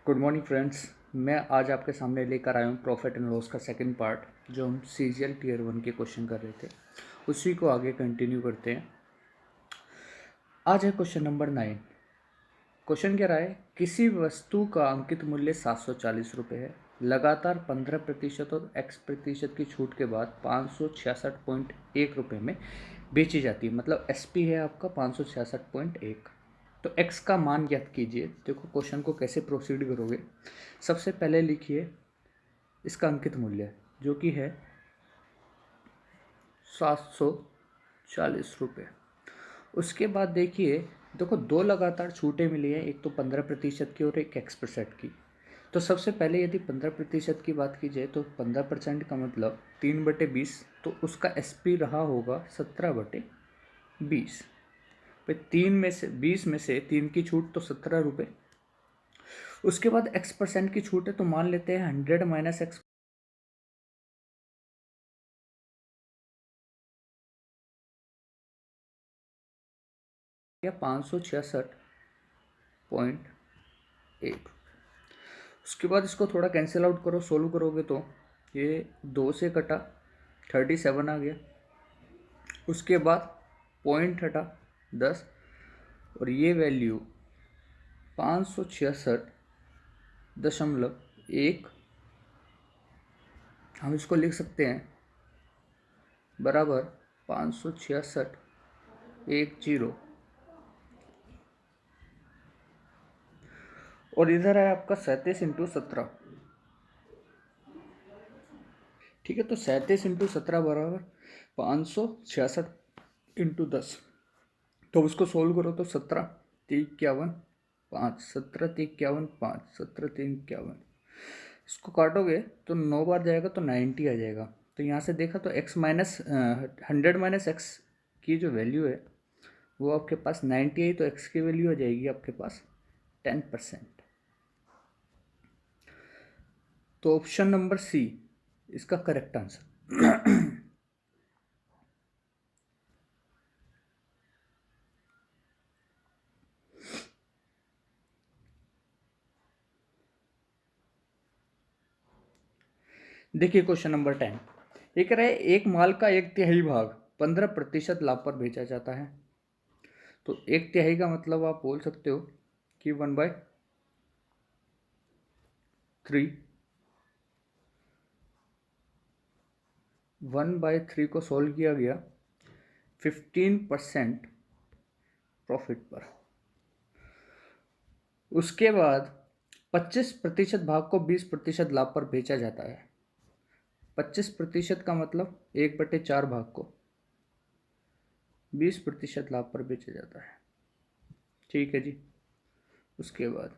Good morning friends. मैं आज आपके सामने लेकर आया हूँ प्रॉफिट एंड लॉस का सेकंड पार्ट, जो हम सीजीएल टीयर 1 के क्वेश्चन कर रहे थे, उसी को आगे कंटिन्यू करते हैं। आज है क्वेश्चन नंबर 9। क्वेश्चन कह रहा है किसी वस्तु का अंकित मूल्य 740 रुपये है, लगातार 15% और x% की छूट के बाद 566.1 रुपये में बेची जाती है। मतलब एसपी है आपका 566.1। तो x का मान ज्ञात कीजिए। देखो क्वेश्चन को कैसे प्रोसीड करोगे। सबसे पहले लिखिए इसका अंकित मूल्य, जो कि है 740 रुपये। उसके बाद देखिए, देखो दो लगातार छूटें मिली हैं, एक तो 15% की और एक x% की। तो सबसे पहले यदि 15% की बात की जाए तो 15% का मतलब 3/20, तो उसका एसपी रहा होगा 17/20। भाई 20 में से 3 की छूट तो 17 रुपये। उसके बाद x% की छूट है, तो मान लेते हैं 100 माइनस एक्स या 566.8। उसके बाद इसको थोड़ा कैंसिल आउट करो, सोल्व करोगे तो ये 2 से कटा 37 आ गया। उसके बाद पॉइंट हटा 10 और ये वैल्यू 566.1 हम इसको लिख सकते हैं बराबर 566.10। और इधर है आपका 37 × 17। ठीक है, तो 37 × 17 बराबर 566 × 10। तो उसको सोल्व करो तो 17×3=51, 17×3=51, 17×3=51। इसको काटोगे तो 9 बार जाएगा तो 90 आ जाएगा। तो यहाँ से देखा तो x माइनस 100 माइनस एक्स की जो वैल्यू है वो आपके पास 90 आई, तो x की वैल्यू आ जाएगी आपके पास 10%। तो ऑप्शन नंबर सी इसका करेक्ट आंसर। देखिए क्वेश्चन नंबर 10। ये कह रहा है एक माल का 1/3 भाग 15% लाभ पर बेचा जाता है। तो 1/3 का मतलब आप बोल सकते हो कि 1/3। 1/3 को सोल्व किया गया 15% प्रॉफिट पर। उसके बाद 25% भाग को 20% लाभ पर बेचा जाता है। 25% का मतलब 1/4 भाग को 20% लाभ पर बेचा जाता है। ठीक है जी। उसके बाद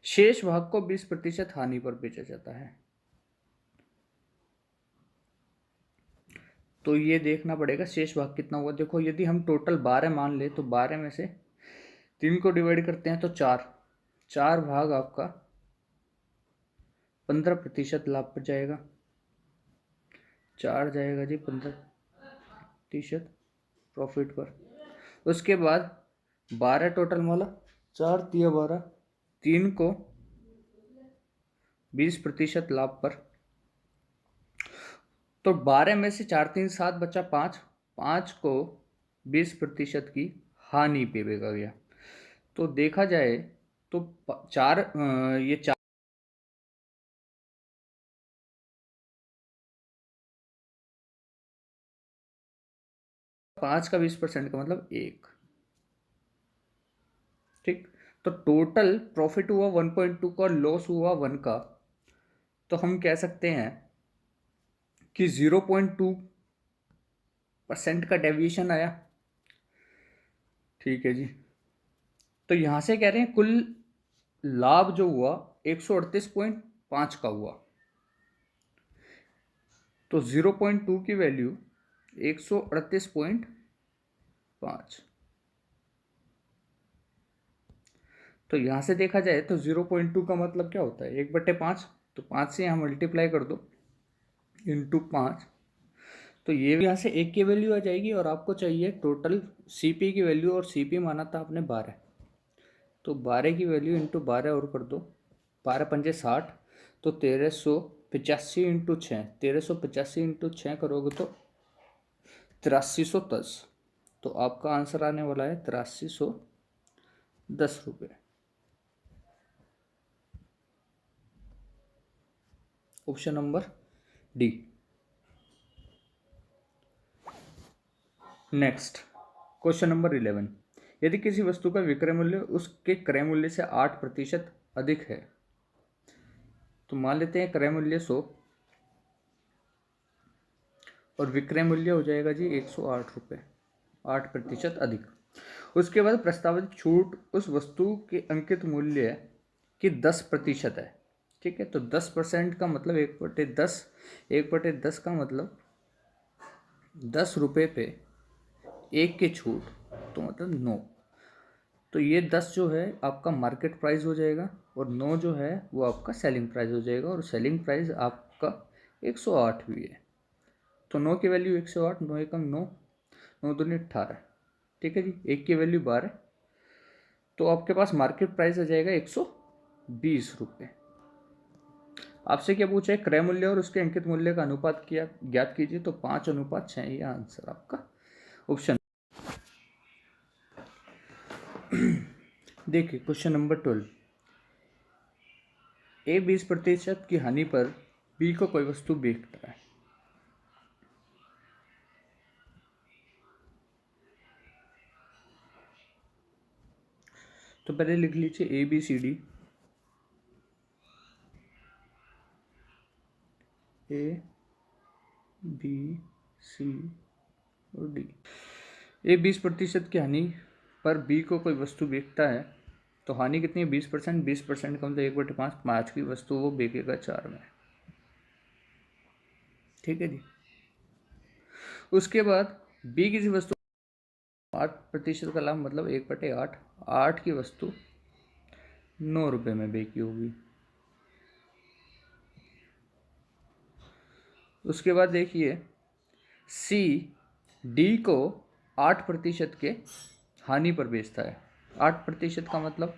शेष भाग को 20% हानि पर बेचा जाता है। तो ये देखना पड़ेगा शेष भाग कितना हुआ। देखो यदि हम टोटल 12 मान ले तो 12 में से 3 को डिवाइड करते हैं तो 4 भाग आपका 15% लाभ पर जाएगा। 4 जाएगा जी 15% प्रॉफिट पर। उसके बाद 12 टोटल माला, 4×3=12, 3 को 20% लाभ पर। तो 12 में से 4×3=7 बचा 5, 5 को 20% की हानि पे बेचा गया। तो देखा जाए तो ये 5 का 20% का मतलब 1। ठीक, तो टोटल प्रॉफिट हुआ 1.2 का, लॉस हुआ 1 का। तो हम कह सकते हैं कि 0.2% का डेविएशन आया। ठीक है जी। तो यहां से कह रहे हैं कुल लाभ जो हुआ 138.5 का हुआ। तो 0.2 की वैल्यू 138.5। तो यहां से देखा जाए तो 0.2 का मतलब क्या होता है 1/5। तो 5 से यहाँ मल्टीप्लाई कर दो इंटू 5। तो ये यहाँ से 1 की वैल्यू आ जाएगी और आपको चाहिए टोटल सीपी की वैल्यू, और सीपी माना था आपने 12। तो 12 की वैल्यू इंटू 12 और कर दो, 12 पंजे 60, तो 1385 इंटू 6, 1385 इंटू 6 करोगे तो 8310। तो आपका आंसर आने वाला है 8310 रुपये। Option number D. Next question number 11, यदि किसी वस्तु का विक्रय मूल्य उसके क्रय मूल्य से 8% अधिक है, तो मान लेते हैं क्रय मूल्य 100 और विक्रय मूल्य हो जाएगा जी 108 रुपये, 8% अधिक। उसके बाद प्रस्तावित छूट उस वस्तु के अंकित मूल्य की 10% है। ठीक है, तो 10% का मतलब 1/10, 1/10 का मतलब 10 रुपये पे 1 की छूट, तो मतलब 9। तो ये 10 जो है आपका मार्केट प्राइस हो जाएगा और 9 जो है वो आपका सेलिंग प्राइस हो जाएगा, और सेलिंग प्राइस आपका 108 भी है। तो 9 की वैल्यू 108, 9 एकम 9, 9 दूनी 18। ठीक है जी, 1 की वैल्यू 12, तो आपके पास मार्केट प्राइस आ जाएगा 120 रुपये। आपसे क्या पूछा है, क्रय मूल्य और उसके अंकित मूल्य का अनुपात किया ज्ञात कीजिए, तो 5:6। ये आंसर आपका ऑप्शन। देखिए क्वेश्चन नंबर 12, ए 20% की हानि पर बी को कोई वस्तु बेचता है। तो पहले लिख लीजिए ABCD, ABC और D। ए 20% की हानि पर बी को कोई वस्तु बेचता है, तो हानि कितनी है 20%, 20% का मतलब 1/5, 5 की वस्तु वो बेचेगा 4 में। ठीक है जी, उसके बाद बी किसी वस्तु 8% का लाभ मतलब 1/8, 8 की वस्तु 9 रुपये में बेची होगी। उसके बाद देखिए सी डी को 8% के हानि पर बेचता है। 8% का मतलब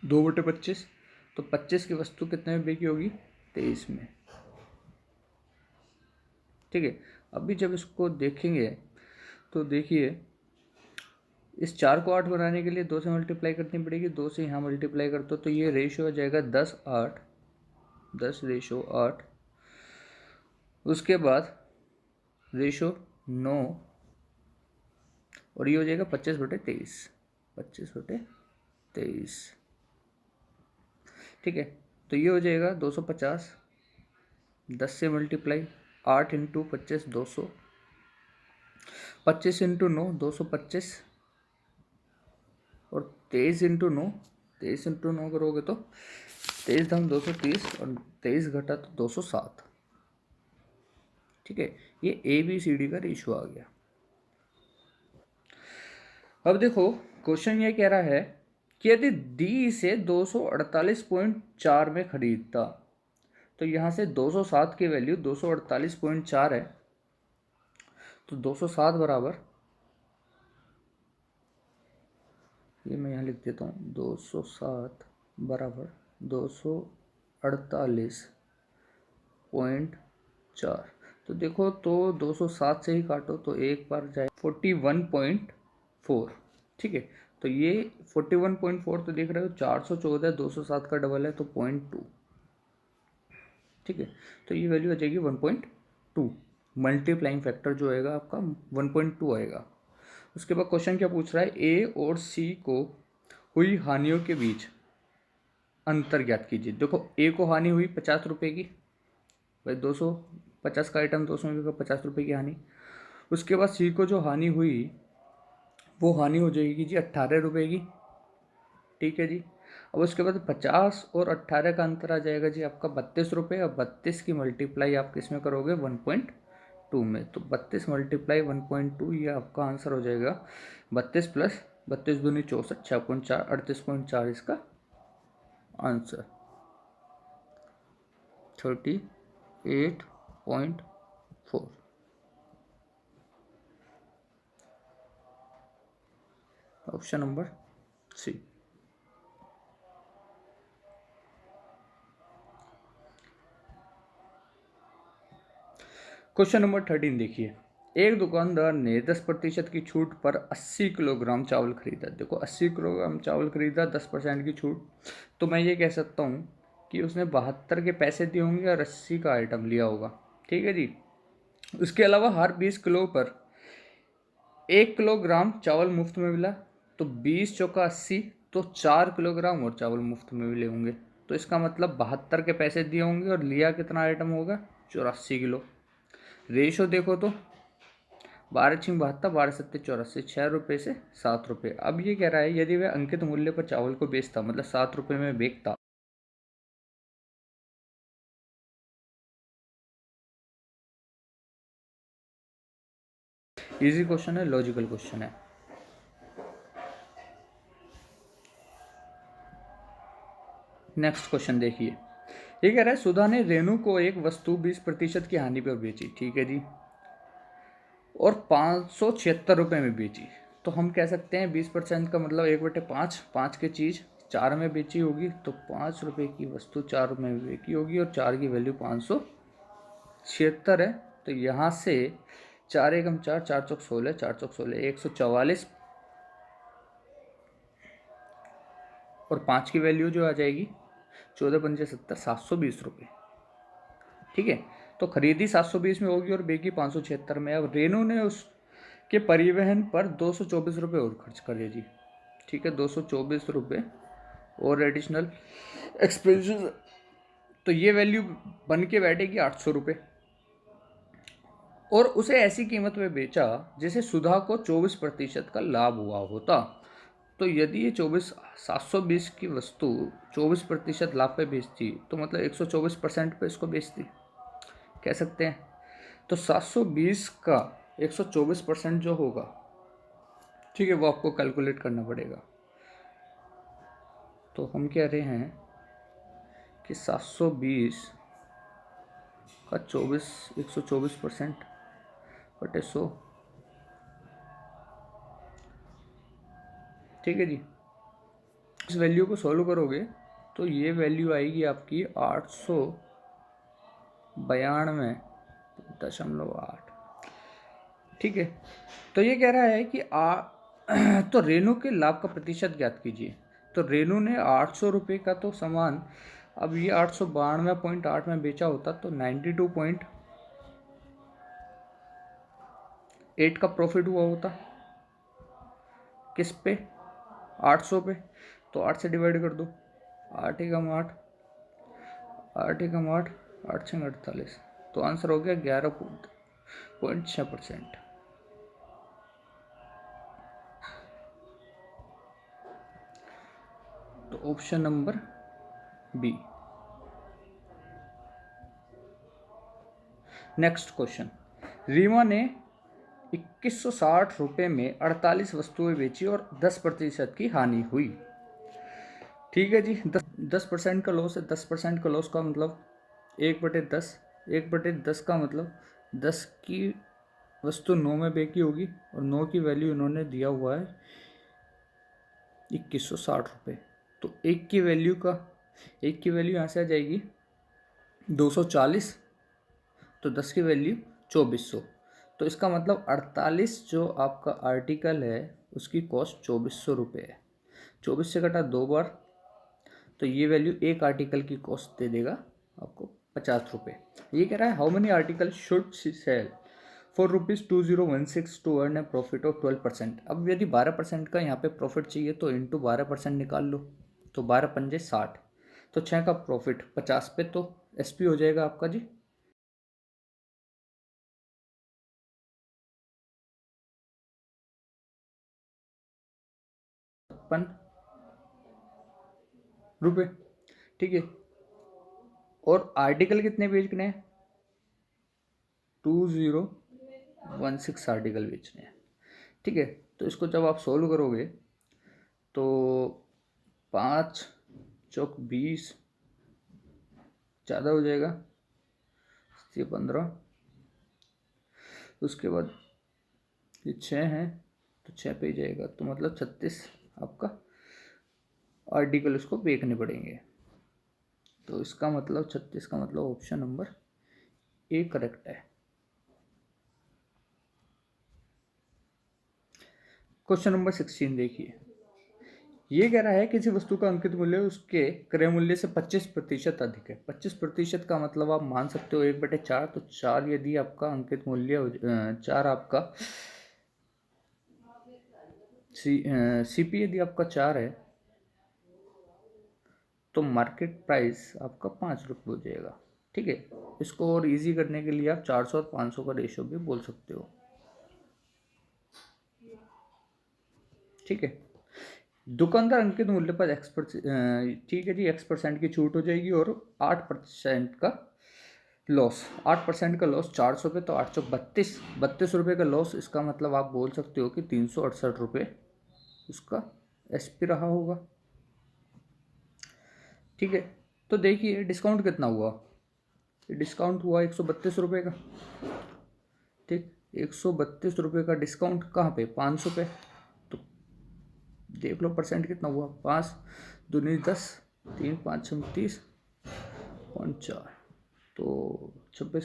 2/25, तो 25 की वस्तु कितने में बेची होगी 23 में। ठीक है, अभी जब इसको देखेंगे तो देखिए इस 4 को 8 बनाने के लिए 2 से मल्टीप्लाई करनी पड़ेगी, 2 से यहाँ मल्टीप्लाई कर दो, तो ये रेशियो हो जाएगा 10:8, 10:8। उसके बाद रेशो 9 और ये हो जाएगा 25/23, 25/23। ठीक है, तो ये हो जाएगा 250, 10 से मल्टीप्लाई, 8 इंटू 25 200, 25 इंटू 9 225, और 23 इंटू 9, 23 इंटू 9 करोगे तो 23 दाम 230 और 23 घटा तो 207। ठीक है, ये ABCD का रेशियो आ गया। अब देखो क्वेश्चन ये कह रहा है कि यदि डी इसे 248.4 में खरीदता, तो यहाँ से 207 की वैल्यू 248.4 है, तो 207 बराबर, ये मैं यहाँ लिख देता हूँ, 207 बराबर 248.4। तो देखो तो 207 से ही काटो तो एक बार जाए 41.4। ठीक है, तो ये 41.4 तो देख रहे हो 414 207 का डबल है, तो 0.2। ठीक है, तो ये वैल्यू आ जाएगी 1.2। मल्टीप्लाइंग फैक्टर जो आएगा आपका 1.2 आएगा। उसके बाद क्वेश्चन क्या पूछ रहा है, ए और सी को हुई हानियों के बीच अंतर ज्ञात कीजिए। देखो ए को हानि हुई 50 रुपये की, भाई 250 का आइटम 200 में बिका, 50 रुपये की हानि। उसके बाद सी को जो हानि हुई वो हानि हो जाएगी जी 18 रुपये की। ठीक है जी, अब उसके बाद 50 और 18 का अंतर आ जाएगा जी आपका 32 रुपये। अब 32 की मल्टीप्लाई आप किस में करोगे 1.2 में, तो 32 मल्टीप्लाई 1.2, ये आपका आंसर हो जाएगा 32 प्लस 32 दूनी 64, 6.4, 38.4 इसका answer 38.4। Option number C. Question number 13 देखिए, एक दुकानदार ने 10% की छूट पर 80 किलोग्राम चावल खरीदा। देखो 80 किलोग्राम चावल खरीदा, 10% की छूट, तो मैं ये कह सकता हूँ कि उसने 72 के पैसे दिए होंगे और 80 का आइटम लिया होगा। ठीक है जी। उसके अलावा हर 20 किलो पर 1 किलोग्राम चावल मुफ्त में मिला, तो 20 चौका 80, तो 4 किलोग्राम और चावल मुफ्त में मिले होंगे। तो इसका मतलब 72 के पैसे दिए होंगे और लिया कितना आइटम होगा, 84 किलो। रेशो देखो तो 12×72, 12×7=84, 6 रुपये से 7 रुपये। अब ये कह रहा है यदि वह अंकित मूल्य पर चावल को बेचता, मतलब 7 रुपये में बेचता, इजी क्वेश्चन है, लॉजिकल क्वेश्चन है। नेक्स्ट क्वेश्चन देखिए, ये कह रहा है सुधा ने रेनू को एक वस्तु 20% की हानि पर बेची। ठीक है जी, और 576 रुपये में बेची। तो हम कह सकते हैं 20% का मतलब 1/5, 5 की चीज़ 4 में बेची होगी, तो 5 रुपये की वस्तु 4 रुपये में बेची होगी और 4 की वैल्यू 576 है। तो यहाँ से 4×1=4, 4×4=16, 4×4=16, 144, और 5 की वैल्यू जो आ जाएगी 14×5=70, 720 रुपये। ठीक है, तो खरीदी 720 में होगी और बेची 576 में। अब रेनू ने उसके परिवहन पर 224 रुपये और खर्च करे जी। ठीक है, 224 रुपये और एडिशनल एक्सपेंसेस, तो ये वैल्यू बन के बैठेगी 800 रुपये। और उसे ऐसी कीमत में बेचा जिसे सुधा को 24% का लाभ हुआ होता। तो यदि ये 720 की वस्तु 24% लाभ पे बेचती, तो मतलब 124% पे इसको बेचती, कह सकते हैं। तो 720 का 124% जो होगा, ठीक है, वो आपको कैलकुलेट करना पड़ेगा। तो हम कह रहे हैं कि 720 का 124% बटे 100। ठीक है जी, इस वैल्यू को सॉल्व करोगे तो ये वैल्यू आएगी आपकी 892.8। ठीक है, तो ये कह रहा है कि तो रेनू के लाभ का प्रतिशत ज्ञात कीजिए। तो रेनू ने 800 रुपये का तो सामान, अब ये 892.8 में बेचा होता तो 92.8 का प्रॉफिट हुआ होता। किस पे, 800 पे। तो 8 से डिवाइड कर दो, 8×8, 8×8, 8×6=48, तो आंसर हो गया 11.6%। तो option number B. Next question, Reema ने 2160 रुपये में 48 वस्तुएं बेची और 10% की हानि हुई। ठीक है जी, 10% का लॉस है। 10% का लॉस का मतलब 1/10, 1/10 का मतलब 10 की वस्तु 9 में बेची होगी और 9 की वैल्यू इन्होंने दिया हुआ है 2160 रुपये। तो एक की वैल्यू यहाँ से आ जाएगी 240, तो 10 की वैल्यू 2400। तो इसका मतलब 48 जो आपका आर्टिकल है उसकी कॉस्ट 2400 रुपये है। 24 से कटा 2 बार, तो ये वैल्यू एक आर्टिकल की कॉस्ट दे देगा आपको 50 रुपये। ये कह रहा है how many article should sell for ₹2016 to earn a profit of 12%। अब यदि 12% का यहाँ पे प्रॉफिट चाहिए तो इंटू 12% निकाल लो, तो 12×5=60, तो 6 का प्रॉफिट 50 पे, तो SP हो जाएगा आपका जी 56 रुपये। ठीक है, और आर्टिकल कितने बेचने हैं, 2016 आर्टिकल बेचने हैं। ठीक है, तो इसको जब आप सोल्व करोगे तो 5×20 ज़्यादा हो जाएगा, ये 15, उसके बाद ये 6 है तो 6 पे ही जाएगा, तो मतलब 36 आपका आर्टिकल उसको बेचने पड़ेंगे। तो इसका मतलब 36 का मतलब ऑप्शन नंबर ए करेक्ट है। क्वेश्चन नंबर 16 देखिए, ये कह रहा है किसी वस्तु का अंकित मूल्य उसके क्रय मूल्य से 25% अधिक है। 25% का मतलब आप मान सकते हो 1/4, तो 4 यदि आपका अंकित मूल्य 4 आपका सीपी यदि आपका 4 है तो मार्केट प्राइस आपका 5 रुपये हो जाएगा। ठीक है, इसको और इजी करने के लिए आप 400 और 500 का रेशो भी बोल सकते हो। ठीक है, दुकानदार अंकित मूल्य पर ठीक है जी, X% की छूट हो जाएगी और 8% का लॉस। 8% का लॉस 400 पे, तो 832 रुपये का लॉस। इसका मतलब आप बोल सकते हो कि 368 रुपये उसका SP रहा होगा। ठीक है, तो देखिए डिस्काउंट कितना हुआ। डिस्काउंट हुआ 132 रुपये का। ठीक, 132 रुपये का डिस्काउंट कहाँ पे, 500 पे। तो देख लो परसेंट कितना हुआ, 5 दूनी 10, 3 5 36 4, तो 26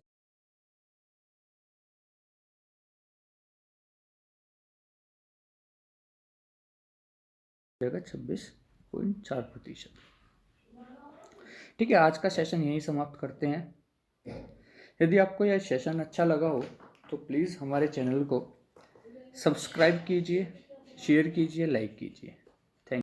26.4%। ठीक है, आज का सेशन यहीं समाप्त करते हैं। यदि आपको यह सेशन अच्छा लगा हो तो प्लीज़ हमारे चैनल को सब्सक्राइब कीजिए, शेयर कीजिए, लाइक कीजिए।